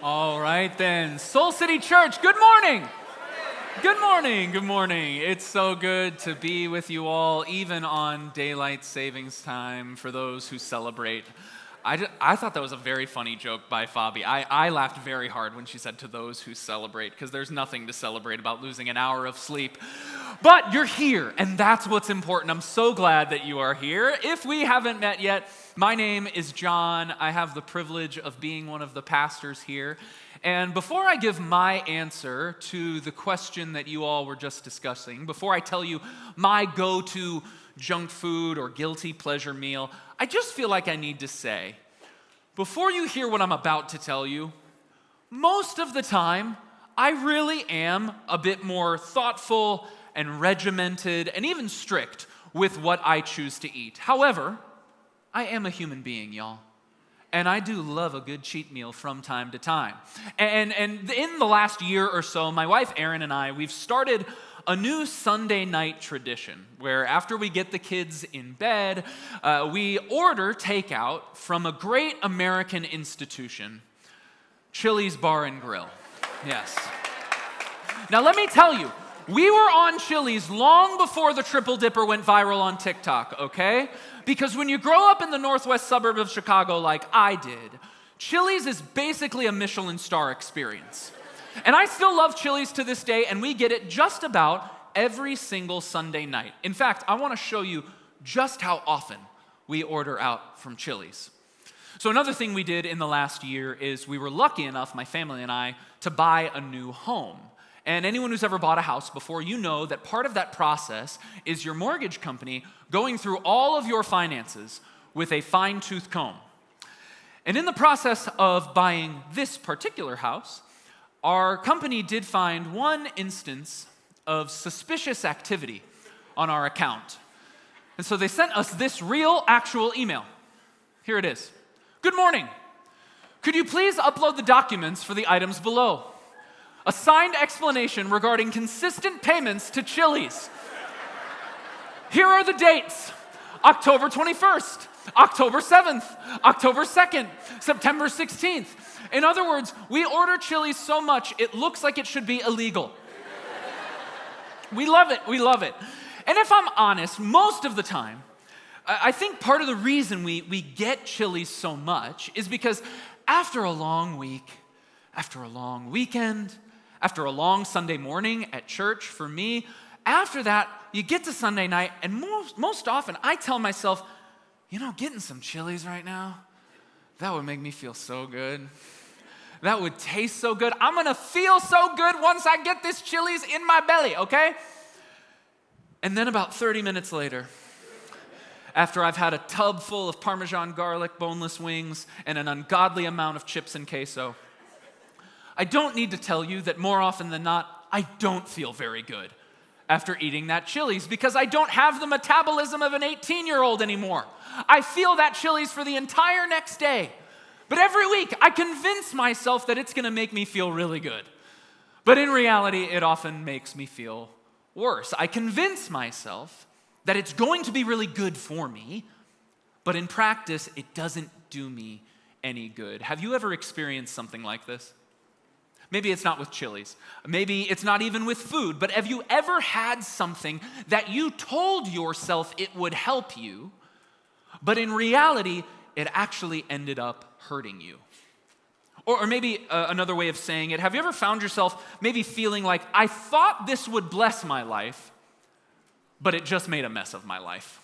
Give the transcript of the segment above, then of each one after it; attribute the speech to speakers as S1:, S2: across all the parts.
S1: All right then. Soul City Church, good morning. Good morning, good morning. It's so good to be with you all, even on daylight savings time for those who celebrate. I thought that was a very funny joke by Fabi. I laughed very hard when she said to those who celebrate, because there's nothing to celebrate about losing an hour of sleep. But you're here, and that's what's important. I'm so glad that you are here. If we haven't met yet, my name is John. I have the privilege of being one of the pastors here. And before I give my answer to the question that you all were just discussing, before I tell you my go-to junk food or guilty pleasure meal, I just feel like I need to say, before you hear what I'm about to tell you, most of the time, I really am a bit more thoughtful and regimented and even strict with what I choose to eat. However, I am a human being, y'all. And I do love a good cheat meal from time to time. And in the last year or so, my wife Erin and I, we've started a new Sunday night tradition where after we get the kids in bed, we order takeout from a great American institution, Chili's Bar and Grill. Yes. Now let me tell you, we were on Chili's long before the Triple Dipper went viral on TikTok, okay? Because when you grow up in the northwest suburb of Chicago like I did, Chili's is basically a Michelin star experience. And I still love Chili's to this day, and we get it just about every single Sunday night. In fact, I want to show you just how often we order out from Chili's. So another thing we did in the last year is we were lucky enough, my family and I, to buy a new home. And anyone who's ever bought a house before, you know that part of that process is your mortgage company going through all of your finances with a fine-tooth comb. And in the process of buying this particular house, our company did find one instance of suspicious activity on our account. And so they sent us this real, actual email. Here it is. Good morning. Could you please upload the documents for the items below? A signed explanation regarding consistent payments to Chili's. Here are the dates. October 21st, October 7th, October 2nd, September 16th. In other words, we order Chili's so much, it looks like it should be illegal. We love it, we love it. And if I'm honest, most of the time, I think part of the reason we get Chili's so much is because after a long week, after a long weekend, after a long Sunday morning at church, for me, after that, you get to Sunday night, and most often I tell myself, you know, getting some Chili's right now, that would make me feel so good. That would taste so good. I'm gonna feel so good once I get this Chili's in my belly, okay? And then about 30 minutes later, after I've had a tub full of Parmesan garlic, boneless wings, and an ungodly amount of chips and queso, I don't need to tell you that more often than not, I don't feel very good after eating that Chili's because I don't have the metabolism of an 18-year-old anymore. I feel that Chili's for the entire next day. But every week, I convince myself that it's gonna make me feel really good. But in reality, it often makes me feel worse. I convince myself that it's going to be really good for me, but in practice, it doesn't do me any good. Have you ever experienced something like this? Maybe it's not with Chili's. Maybe it's not even with food. But have you ever had something that you told yourself it would help you, but in reality, it actually ended up hurting you? Or maybe another way of saying it, have you ever found yourself maybe feeling like, I thought this would bless my life, but it just made a mess of my life?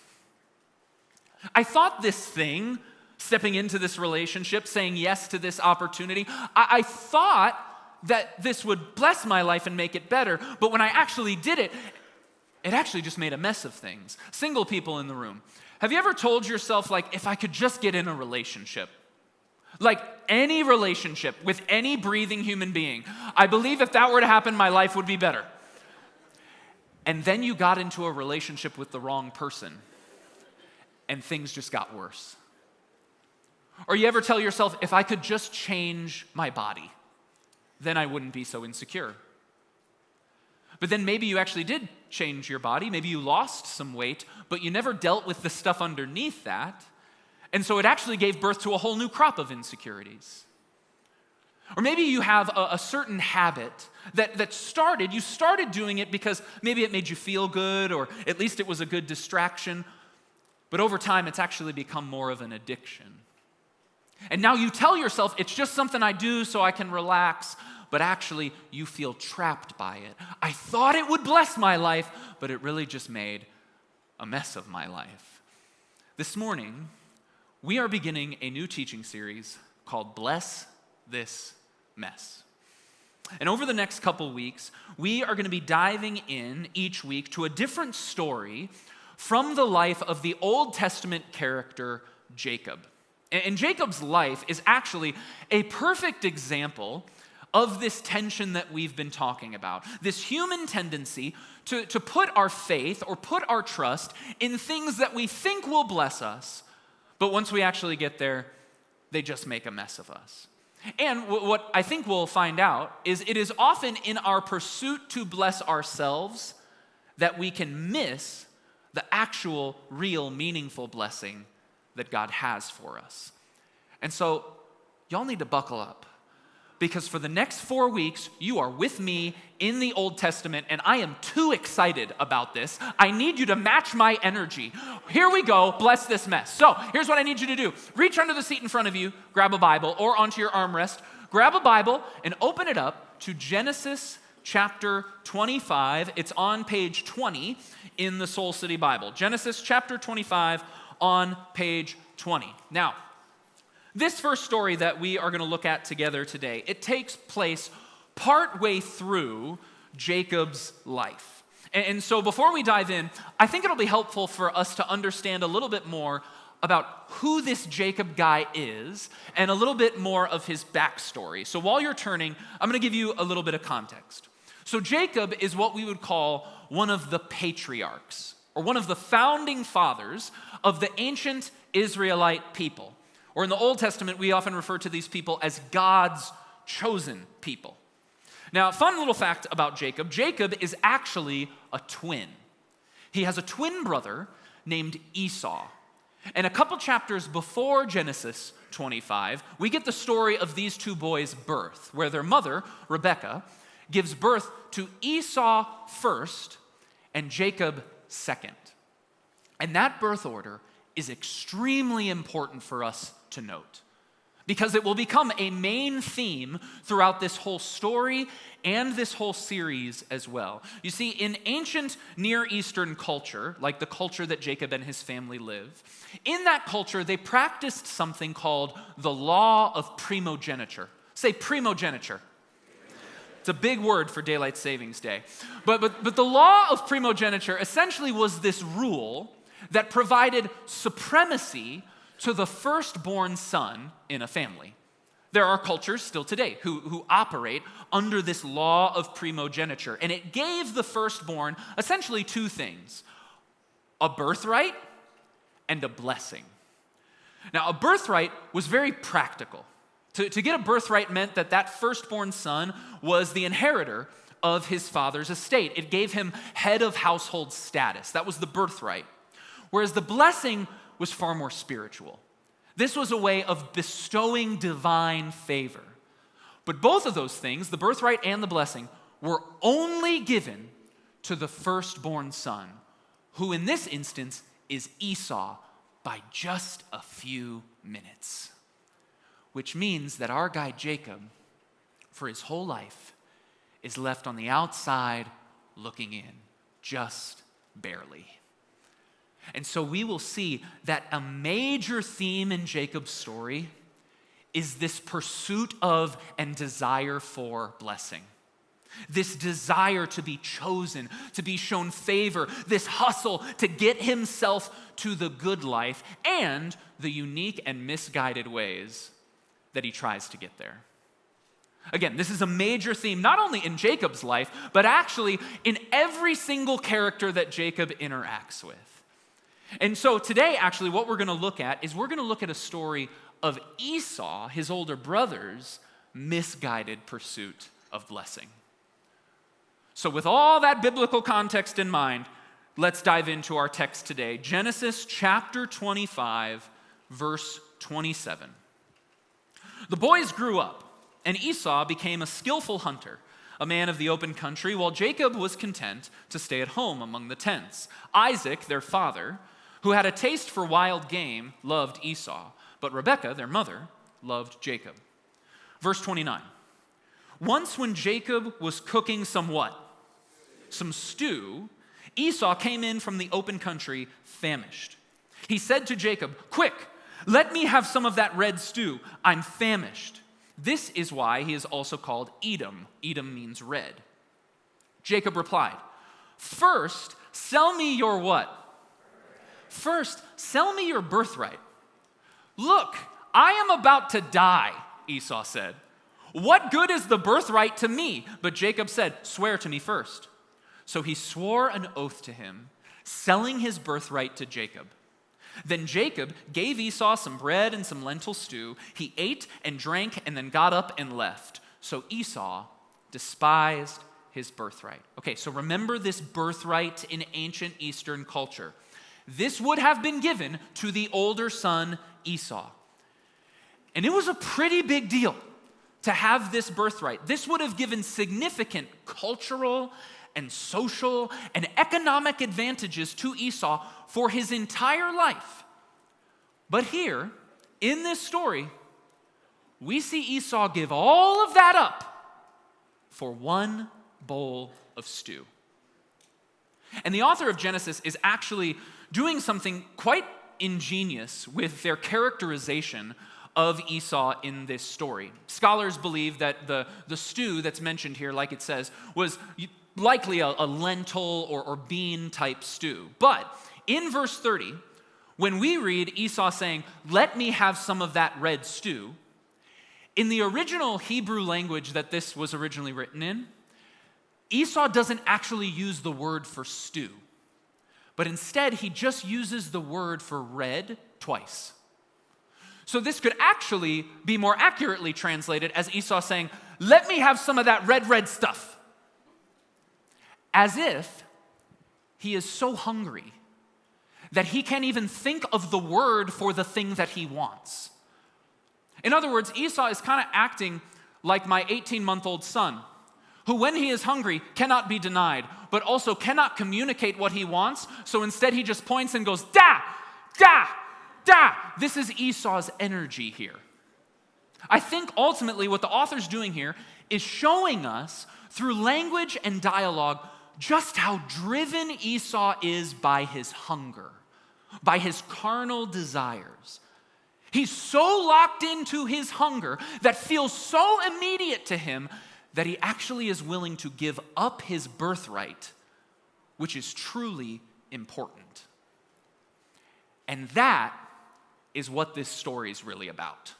S1: I thought this thing, stepping into this relationship, saying yes to this opportunity, I thought that this would bless my life and make it better, but when I actually did it, it actually just made a mess of things. Single people in the room, have you ever told yourself, like, if I could just get in a relationship, like any relationship with any breathing human being, I believe if that were to happen, my life would be better. And then you got into a relationship with the wrong person, and things just got worse. Or you ever tell yourself, if I could just change my body, then I wouldn't be so insecure. But then maybe you actually did change your body. Maybe you lost some weight, but you never dealt with the stuff underneath that. And so it actually gave birth to a whole new crop of insecurities. Or maybe you have a certain habit that you started doing it because maybe it made you feel good, or at least it was a good distraction, but over time it's actually become more of an addiction. And now you tell yourself, it's just something I do so I can relax, but actually you feel trapped by it. I thought it would bless my life, but it really just made a mess of my life. This morning, we are beginning a new teaching series called Bless This Mess. And over the next couple weeks, we are going to be diving in each week to a different story from the life of the Old Testament character Jacob. And Jacob's life is actually a perfect example of this tension that we've been talking about. This human tendency to put our faith or put our trust in things that we think will bless us, but once we actually get there, they just make a mess of us. And what I think we'll find out is it is often in our pursuit to bless ourselves that we can miss the actual, real, meaningful blessing that God has for us. And so, y'all need to buckle up, because for the next 4 weeks, you are with me in the Old Testament, and I am too excited about this. I need you to match my energy. Here we go, bless this mess. So, here's what I need you to do. Reach under the seat in front of you, grab a Bible, or onto your armrest, grab a Bible, and open it up to Genesis chapter 25. It's on page 20 in the Soul City Bible. Genesis chapter 25 on page 20. Now, this first story that we are going to look at together today, it takes place partway through Jacob's life. And so before we dive in, I think it'll be helpful for us to understand a little bit more about who this Jacob guy is and a little bit more of his backstory. So while you're turning, I'm going to give you a little bit of context. So Jacob is what we would call one of the patriarchs, or one of the founding fathers of the ancient Israelite people. Or in the Old Testament, we often refer to these people as God's chosen people. Now, fun little fact about Jacob. Jacob is actually a twin. He has a twin brother named Esau. And a couple chapters before Genesis 25, we get the story of these two boys' birth, where their mother, Rebekah, gives birth to Esau first and Jacob second. And that birth order is extremely important for us to note, because it will become a main theme throughout this whole story and this whole series as well. You see, in ancient Near Eastern culture, like the culture that Jacob and his family live, in that culture they practiced something called the law of primogeniture. Say primogeniture. It's a big word for daylight savings day. But the law of primogeniture essentially was this rule that provided supremacy to the firstborn son in a family. There are cultures still today who operate under this law of primogeniture, and it gave the firstborn essentially two things: a birthright and a blessing. Now, a birthright was very practical. To get a birthright meant that firstborn son was the inheritor of his father's estate. It gave him head of household status. That was the birthright. Whereas the blessing was far more spiritual. This was a way of bestowing divine favor. But both of those things, the birthright and the blessing, were only given to the firstborn son, who in this instance is Esau, by just a few minutes. Which means that our guy Jacob, for his whole life, is left on the outside looking in, just barely. And so we will see that a major theme in Jacob's story is this pursuit of and desire for blessing. This desire to be chosen, to be shown favor, this hustle to get himself to the good life, and the unique and misguided ways that he tries to get there. Again, this is a major theme, not only in Jacob's life, but actually in every single character that Jacob interacts with. And so today, actually, what we're going to look at is we're going to look at a story of Esau, his older brother's misguided pursuit of blessing. So with all that biblical context in mind, let's dive into our text today. Genesis chapter 25, verse 27. The boys grew up, And Esau became a skillful hunter, a man of the open country, while Jacob was content to stay at home among the tents. Isaac, their father, who had a taste for wild game, loved Esau, but Rebekah, their mother, loved Jacob. Verse 29. Once when Jacob was cooking some what? Some stew, Esau came in from the open country famished. He said to Jacob, "Quick, let me have some of that red stew. I'm famished." This is why he is also called Edom. Edom means red. Jacob replied, "First, sell me your what? First, sell me your birthright." "Look, I am about to die," Esau said. "What good is the birthright to me?" But Jacob said, "Swear to me first." So he swore an oath to him, selling his birthright to Jacob. Then Jacob gave Esau some bread and some lentil stew. He ate and drank and then got up and left. So Esau despised his birthright. Okay, so remember this birthright in ancient Eastern culture. This would have been given to the older son, Esau. And it was a pretty big deal to have this birthright. This would have given significant cultural and social and economic advantages to Esau for his entire life. But here, in this story, we see Esau give all of that up for one bowl of stew. And the author of Genesis is actually doing something quite ingenious with their characterization of Esau in this story. Scholars believe that the stew that's mentioned here, like it says, was likely a lentil or bean type stew. But in verse 30, when we read Esau saying, "Let me have some of that red stew," in the original Hebrew language that this was originally written in, Esau doesn't actually use the word for stew, but instead he just uses the word for red twice. So this could actually be more accurately translated as Esau saying, "Let me have some of that red stuff." As if he is so hungry that he can't even think of the word for the thing that he wants. In other words, Esau is kind of acting like my 18-month-old son, who when he is hungry cannot be denied, but also cannot communicate what he wants, so instead he just points and goes, "Da, da, da." This is Esau's energy here. I think ultimately what the author's doing here is showing us through language and dialogue just how driven Esau is by his hunger, by his carnal desires. He's so locked into his hunger that feels so immediate to him that he actually is willing to give up his birthright, which is truly important. And that is what this story is really about.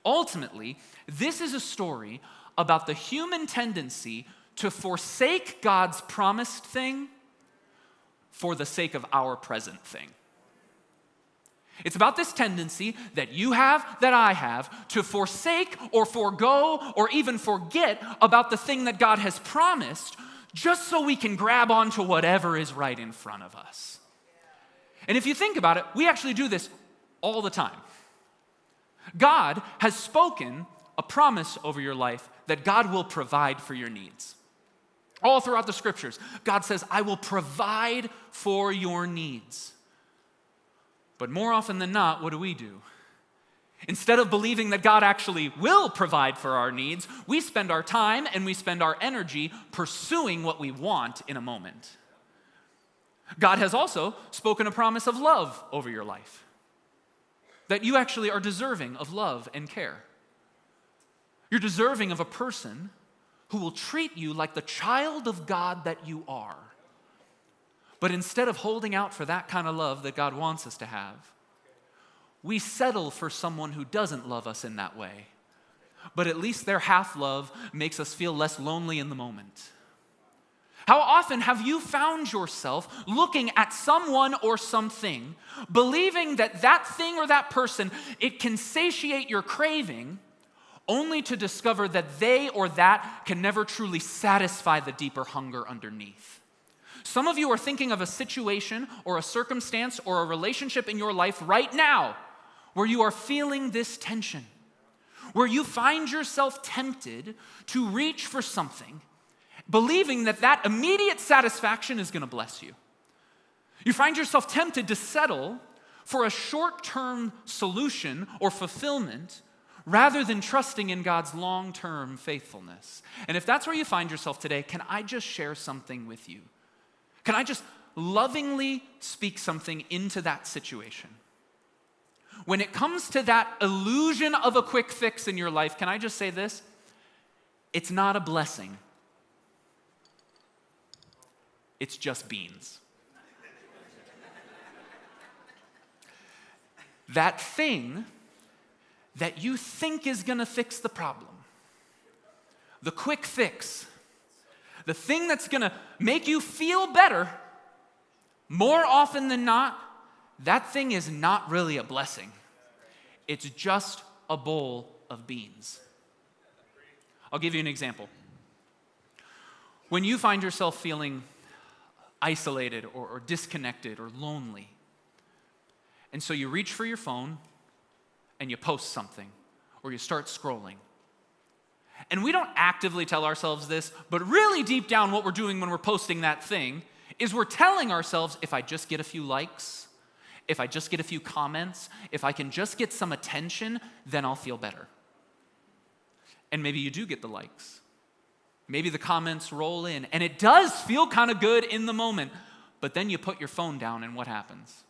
S1: Ultimately, this is a story about the human tendency to forsake God's promised thing for the sake of our present thing. It's about this tendency that you have, that I have, to forsake or forego or even forget about the thing that God has promised just so we can grab onto whatever is right in front of us. And if you think about it, we actually do this all the time. God has spoken a promise over your life that God will provide for your needs. All throughout the scriptures, God says, "I will provide for your needs." But more often than not, what do? Instead of believing that God actually will provide for our needs, we spend our time and we spend our energy pursuing what we want in a moment. God has also spoken a promise of love over your life, that you actually are deserving of love and care. You're deserving of a person who will treat you like the child of God that you are. But instead of holding out for that kind of love that God wants us to have, we settle for someone who doesn't love us in that way. But at least their half-love makes us feel less lonely in the moment. How often have you found yourself looking at someone or something, believing that that thing or that person, it can satiate your craving, only to discover that they or that can never truly satisfy the deeper hunger underneath? Some of you are thinking of a situation or a circumstance or a relationship in your life right now where you are feeling this tension, where you find yourself tempted to reach for something, believing that that immediate satisfaction is going to bless you. You find yourself tempted to settle for a short-term solution or fulfillment rather than trusting in God's long-term faithfulness. And if that's where you find yourself today, can I just share something with you? Can I just lovingly speak something into that situation? When it comes to that illusion of a quick fix in your life, can I just say this? It's not a blessing. It's just beans. That thing that you think is going to fix the problem, the quick fix, the thing that's going to make you feel better, more often than not, that thing is not really a blessing. It's just a bowl of beans. I'll give you an example. When you find yourself feeling isolated or disconnected or lonely, and so you reach for your phone and you post something or you start scrolling. And we don't actively tell ourselves this, but really deep down what we're doing when we're posting that thing is we're telling ourselves, if I just get a few likes, if I just get a few comments, if I can just get some attention, then I'll feel better. And maybe you do get the likes. Maybe the comments roll in, and it does feel kind of good in the moment, but then you put your phone down and what happens?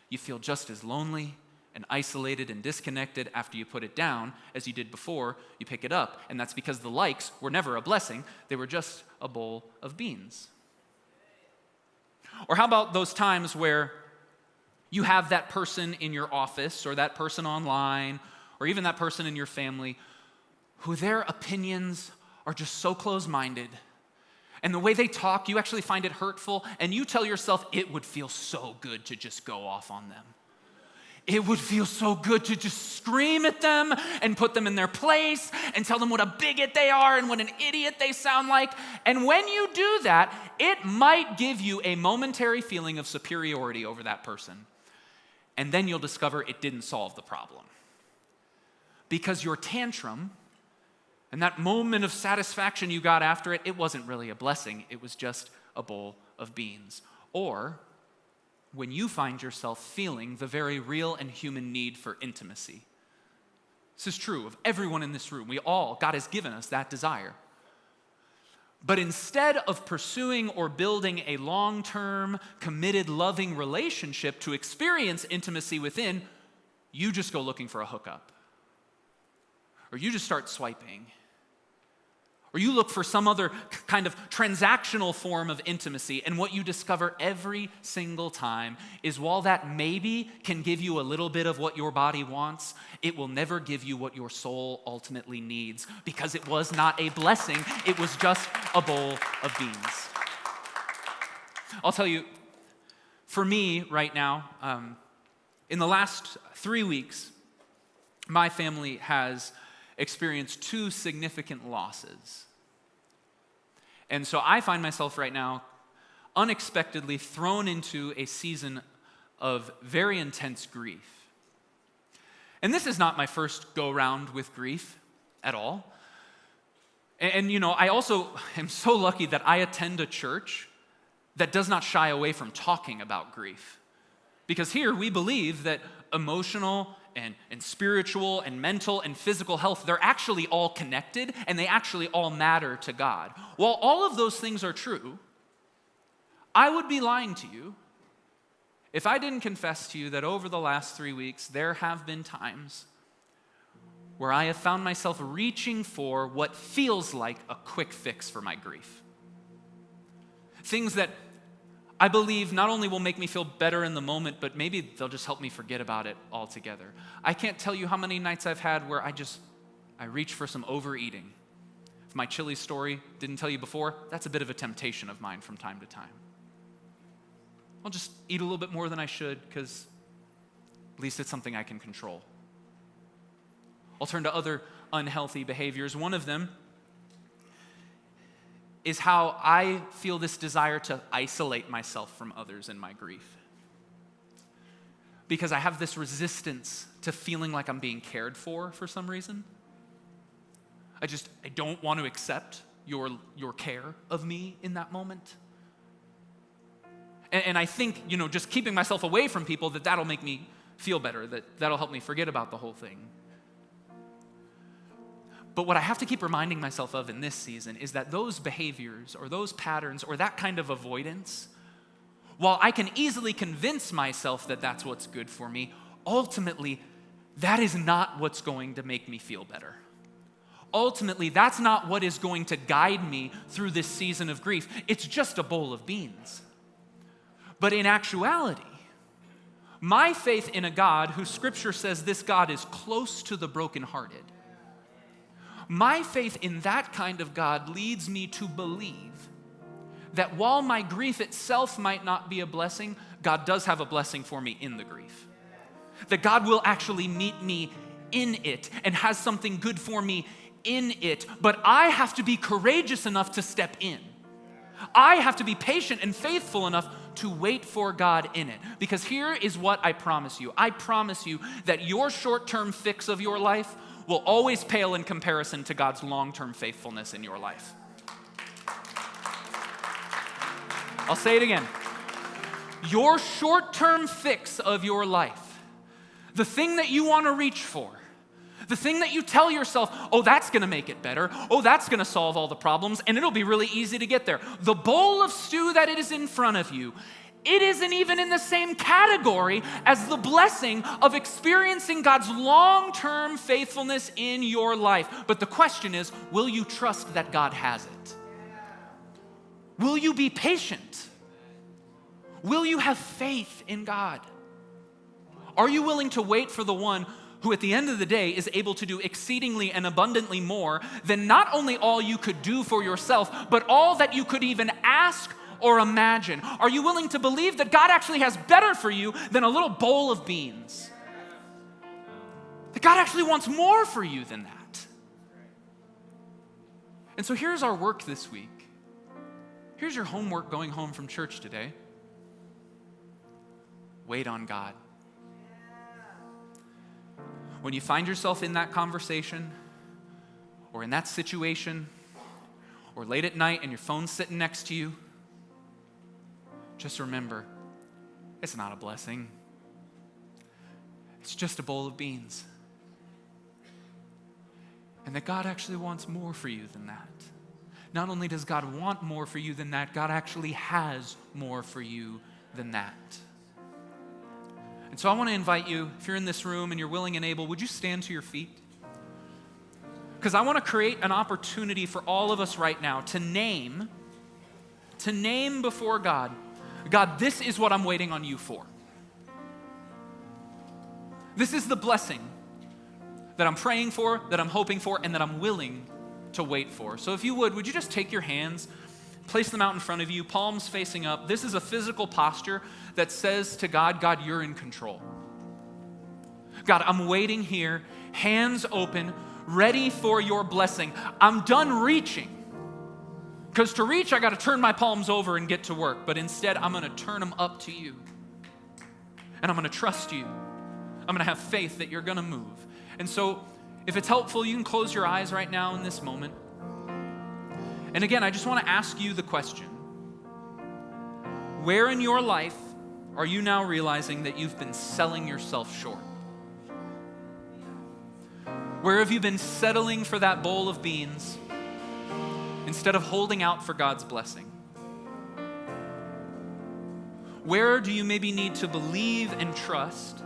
S1: You feel just as lonely and isolated and disconnected after you put it down as you did before you pick it up. And that's because the likes were never a blessing. They were just a bowl of beans. Or how about those times where you have that person in your office or that person online or even that person in your family who their opinions are just so close-minded, and the way they talk, you actually find it hurtful, and you tell yourself it would feel so good to just go off on them. It would feel so good to just scream at them and put them in their place and tell them what a bigot they are and what an idiot they sound like. And when you do that, it might give you a momentary feeling of superiority over that person. And then you'll discover it didn't solve the problem. Because your tantrum and that moment of satisfaction you got after it, it wasn't really a blessing. It was just a bowl of beans. Or when you find yourself feeling the very real and human need for intimacy. This is true of everyone in this room. God has given us that desire. But instead of pursuing or building a long-term, committed, loving relationship to experience intimacy within, you just go looking for a hookup. Or you just start swiping. Or you look for some other kind of transactional form of intimacy, and what you discover every single time is while that maybe can give you a little bit of what your body wants, it will never give you what your soul ultimately needs, because it was not a blessing, it was just a bowl of beans. I'll tell you, for me right now, in the last 3 weeks, my family has experienced 2 significant losses. And so I find myself right now unexpectedly thrown into a season of very intense grief. And this is not my first go-round with grief at all. And you know, I also am so lucky that I attend a church that does not shy away from talking about grief. Because here we believe that emotional and spiritual and mental and physical health, they're actually all connected and they actually all matter to God. While all of those things are true, I would be lying to you if I didn't confess to you that over the last 3 weeks, there have been times where I have found myself reaching for what feels like a quick fix for my grief. Things that I believe not only will make me feel better in the moment, but maybe they'll just help me forget about it altogether. I can't tell you how many nights I've had where I reach for some overeating. If my chili story didn't tell you before, that's a bit of a temptation of mine from time to time. I'll just eat a little bit more than I should because at least it's something I can control. I'll turn to other unhealthy behaviors. One of them is how I feel this desire to isolate myself from others in my grief. because I have this resistance to feeling like I'm being cared for some reason. I don't want to accept your care of me in that moment. And I think, just keeping myself away from people, that'll make me feel better, that'll help me forget about the whole thing. But what I have to keep reminding myself of in this season is that those behaviors or those patterns or that kind of avoidance, while I can easily convince myself that that's what's good for me, ultimately, that is not what's going to make me feel better. Ultimately, that's not what is going to guide me through this season of grief. It's just a bowl of beans. But in actuality, my faith in a God who Scripture says this God is close to the brokenhearted, my faith in that kind of God leads me to believe that while my grief itself might not be a blessing, God does have a blessing for me in the grief. That God will actually meet me in it and has something good for me in it, but I have to be courageous enough to step in. I have to be patient and faithful enough to wait for God in it. Because here is what I promise you. I promise you that your short-term fix of your life will always pale in comparison to God's long-term faithfulness in your life. I'll say it again. Your short-term fix of your life, the thing that you want to reach for, the thing that you tell yourself, oh, that's going to make it better, oh, that's going to solve all the problems, and it'll be really easy to get there. The bowl of stew that it is in front of you, it isn't even in the same category as the blessing of experiencing God's long-term faithfulness in your life. But the question is, will you trust that God has it? Will you be patient? Will you have faith in God? Are you willing to wait for the one who at the end of the day is able to do exceedingly and abundantly more than not only all you could do for yourself, but all that you could even ask or imagine? Are you willing to believe that God actually has better for you than a little bowl of beans? That God actually wants more for you than that. And so here's our work this week. Here's your homework going home from church today. Wait on God. When you find yourself in that conversation or in that situation or late at night and your phone's sitting next to you, just remember, it's not a blessing. It's just a bowl of beans. And that God actually wants more for you than that. Not only does God want more for you than that, God actually has more for you than that. And so I want to invite you, if you're in this room and you're willing and able, would you stand to your feet? Because I want to create an opportunity for all of us right now to name before God, God, this is what I'm waiting on you for. This is the blessing that I'm praying for, that I'm hoping for, and that I'm willing to wait for. So if you would you just take your hands, place them out in front of you, palms facing up. This is a physical posture that says to God, God, you're in control. God, I'm waiting here, hands open, ready for your blessing. I'm done reaching. Because to reach, I got to turn my palms over and get to work. But instead, I'm going to turn them up to you. And I'm going to trust you. I'm going to have faith that you're going to move. And so, if it's helpful, you can close your eyes right now in this moment. And again, I just want to ask you the question. Where in your life are you now realizing that you've been selling yourself short? Where have you been settling for that bowl of beans instead of holding out for God's blessing? Where do you maybe need to believe and trust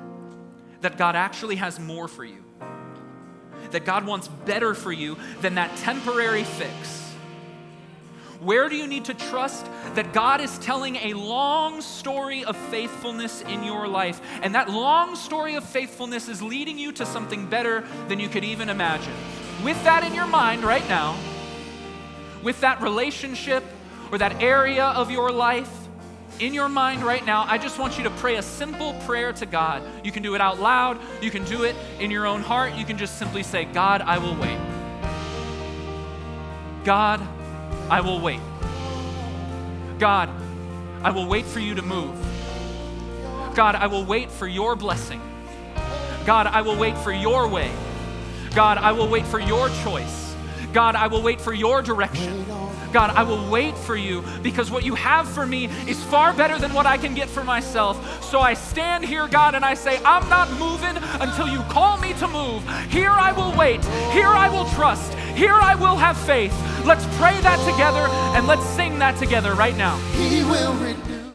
S1: that God actually has more for you? That God wants better for you than that temporary fix? Where do you need to trust that God is telling a long story of faithfulness in your life, and that long story of faithfulness is leading you to something better than you could even imagine? With that in your mind right now, with that relationship or that area of your life in your mind right now, I just want you to pray a simple prayer to God. You can do it out loud. You can do it in your own heart. You can just simply say, God, I will wait. God, I will wait. God, I will wait for you to move. God, I will wait for your blessing. God, I will wait for your way. God, I will wait for your choice. God, I will wait for your direction. God, I will wait for you because what you have for me is far better than what I can get for myself. So I stand here, God, and I say, I'm not moving until you call me to move. Here I will wait. Here I will trust. Here I will have faith. Let's pray that together and let's sing that together right now.
S2: He will renew.